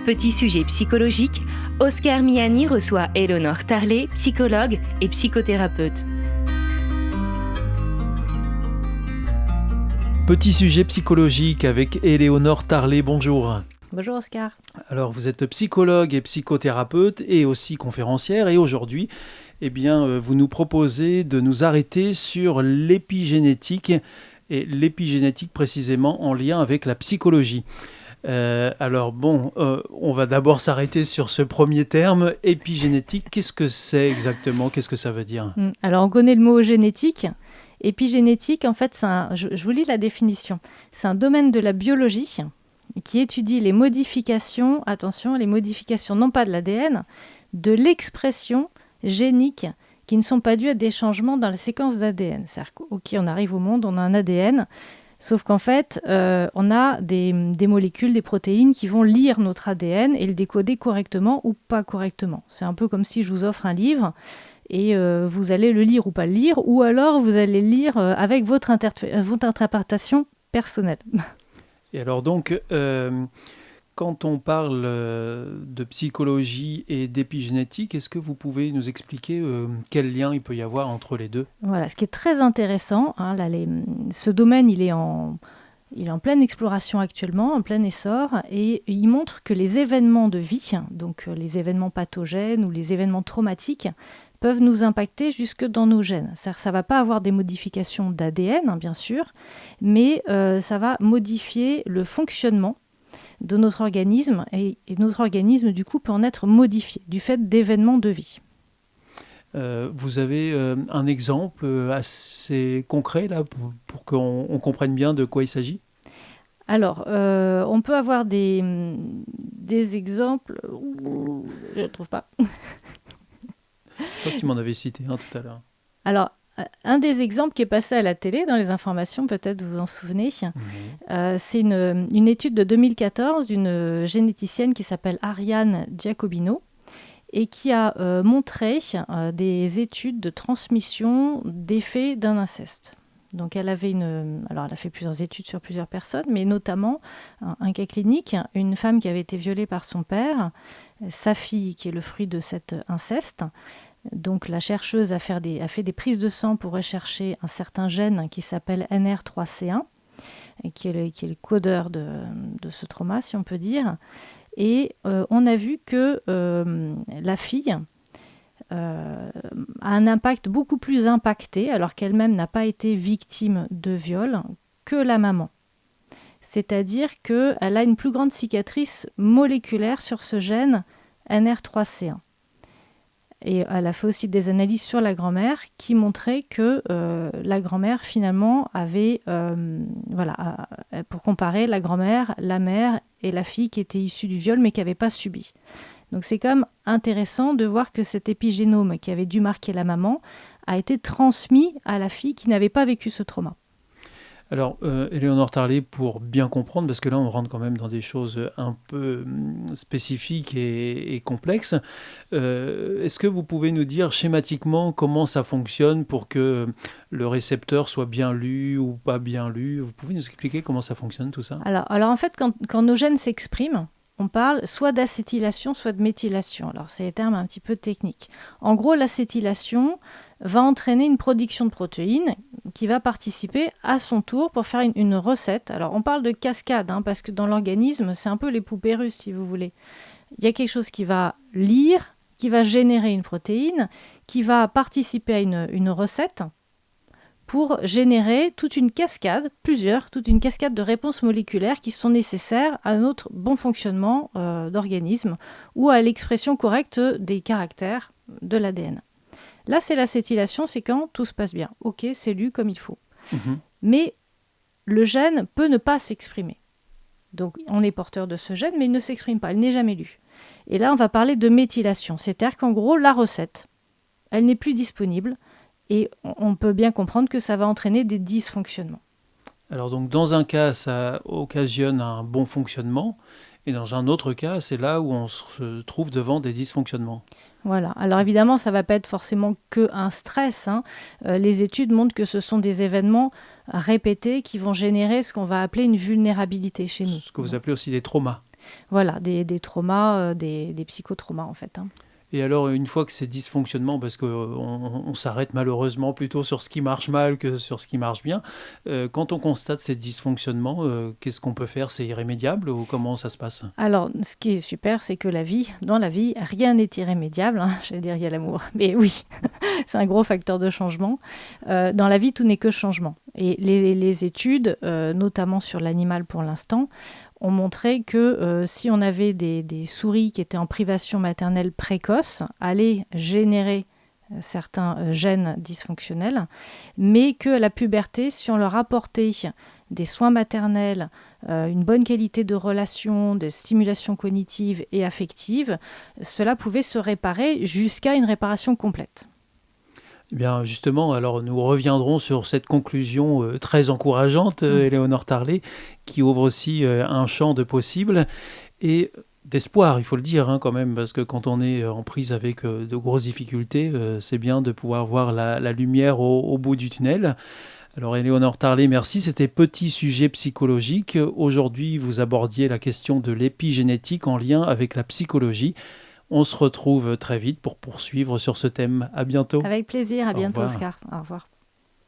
Petit sujet psychologique, Oscar Miani reçoit Éléonore Tarlet, psychologue et psychothérapeute. Petit sujet psychologique avec Éléonore Tarlet, bonjour. Bonjour Oscar. Alors vous êtes psychologue et psychothérapeute et aussi conférencière et aujourd'hui, vous nous proposez de nous arrêter sur l'épigénétique et l'épigénétique précisément en lien avec la psychologie. On va d'abord s'arrêter sur ce premier terme, épigénétique. Qu'est-ce que c'est exactement ? Qu'est-ce que ça veut dire ? Alors on connaît le mot génétique. Épigénétique, en fait, je vous lis la définition. C'est un domaine de la biologie qui étudie les modifications, attention, les modifications non pas de l'ADN, de l'expression génique qui ne sont pas dues à des changements dans la séquence d'ADN. C'est-à-dire qu'on arrive au monde, on a un ADN, sauf qu'en fait, on a des molécules, des protéines qui vont lire notre ADN et le décoder correctement ou pas correctement. C'est un peu comme si je vous offre un livre et vous allez le lire ou pas le lire, ou alors vous allez le lire avec votre interprétation personnelle. Et alors donc, quand on parle de psychologie et d'épigénétique, est-ce que vous pouvez nous expliquer quel lien il peut y avoir entre les deux ? Voilà, ce qui est très intéressant, ce domaine, il est en pleine exploration actuellement, en plein essor, et il montre que les événements de vie, donc les événements pathogènes ou les événements traumatiques, peuvent nous impacter jusque dans nos gènes. C'est-à-dire que ça ne va pas avoir des modifications d'ADN, bien sûr, mais ça va modifier le fonctionnement de notre organisme, et notre organisme, du coup, peut en être modifié du fait d'événements de vie. Vous avez un exemple assez concret là, pour qu'on comprenne bien de quoi il s'agit ? Alors, on peut avoir des exemples... Je ne trouve pas. Je crois que tu m'en avais cité un tout à l'heure. Alors, un des exemples qui est passé à la télé, dans les informations, peut-être vous vous en souvenez, c'est une étude de 2014 d'une généticienne qui s'appelle Ariane Giacobino et qui a montré des études de transmission d'effets d'un inceste. Donc, elle a fait plusieurs études sur plusieurs personnes, mais notamment un cas clinique, une femme qui avait été violée par son père, sa fille qui est le fruit de cet inceste. Donc la chercheuse a fait des prises de sang pour rechercher un certain gène qui s'appelle NR3C1, et qui est le codeur de ce trauma, si on peut dire. Et on a vu que la fille a un impact beaucoup plus impacté, alors qu'elle-même n'a pas été victime de viol, que la maman. C'est-à-dire qu'elle a une plus grande cicatrice moléculaire sur ce gène NR3C1. Et elle a fait aussi des analyses sur la grand-mère qui montraient que la grand-mère, finalement, avait... pour comparer, la grand-mère, la mère et la fille qui étaient issues du viol, mais qui n'avaient pas subi. Donc c'est quand même intéressant de voir que cet épigénome qui avait dû marquer la maman a été transmis à la fille qui n'avait pas vécu ce trauma. Alors, Éléonore Tarlet, pour bien comprendre, parce que là, on rentre quand même dans des choses un peu spécifiques et complexes, est-ce que vous pouvez nous dire schématiquement comment ça fonctionne pour que le récepteur soit bien lu ou pas bien lu ? Vous pouvez nous expliquer comment ça fonctionne, tout ça ? Alors en fait, quand nos gènes s'expriment, on parle soit d'acétylation, soit de méthylation. Alors, c'est des termes un petit peu techniques. En gros, l'acétylation va entraîner une production de protéines qui va participer à son tour pour faire une recette. Alors, on parle de cascade, parce que dans l'organisme, c'est un peu les poupées russes, si vous voulez. Il y a quelque chose qui va lire, qui va générer une protéine, qui va participer à une recette pour générer toute une cascade de réponses moléculaires qui sont nécessaires à notre bon fonctionnement d'organisme ou à l'expression correcte des caractères de l'ADN. Là, c'est l'acétylation, c'est quand tout se passe bien. Ok, c'est lu comme il faut. Mais le gène peut ne pas s'exprimer. Donc, on est porteur de ce gène, mais il ne s'exprime pas, il n'est jamais lu. Et là, on va parler de méthylation. C'est-à-dire qu'en gros, la recette, elle n'est plus disponible. Et on peut bien comprendre que ça va entraîner des dysfonctionnements. Alors donc dans un cas, ça occasionne un bon fonctionnement, et dans un autre cas, c'est là où on se trouve devant des dysfonctionnements. Voilà. Alors évidemment, ça ne va pas être forcément qu'un stress. Les études montrent que ce sont des événements répétés qui vont générer ce qu'on va appeler une vulnérabilité chez nous. Ce que vous appelez aussi des traumas. Voilà, des traumas, des psychotraumas en fait. Et alors, une fois que ces dysfonctionnements, parce qu'on s'arrête malheureusement plutôt sur ce qui marche mal que sur ce qui marche bien, quand on constate ces dysfonctionnements, qu'est-ce qu'on peut faire? C'est irrémédiable ou comment ça se passe? Alors, ce qui est super, c'est que dans la vie, rien n'est irrémédiable. J'allais dire, il y a l'amour. Mais oui, c'est un gros facteur de changement. Dans la vie, tout n'est que changement. Et les études, notamment sur l'animal pour l'instant, ont montré que si on avait des souris qui étaient en privation maternelle précoce, allaient générer certains gènes dysfonctionnels, mais qu'à la puberté, si on leur apportait des soins maternels, une bonne qualité de relation, de stimulation cognitive et affective, cela pouvait se réparer jusqu'à une réparation complète. Eh bien, justement, alors nous reviendrons sur cette conclusion très encourageante, Éléonore Tarlet, qui ouvre aussi un champ de possibles et d'espoir, il faut le dire quand même, parce que quand on est en prise avec de grosses difficultés, c'est bien de pouvoir voir la lumière au bout du tunnel. Alors Éléonore Tarlet, merci. C'était Petit sujet psychologique. Aujourd'hui, vous abordiez la question de l'épigénétique en lien avec la psychologie. On se retrouve très vite pour poursuivre sur ce thème. À bientôt. Avec plaisir. À bientôt, revoir. Oscar. Au revoir.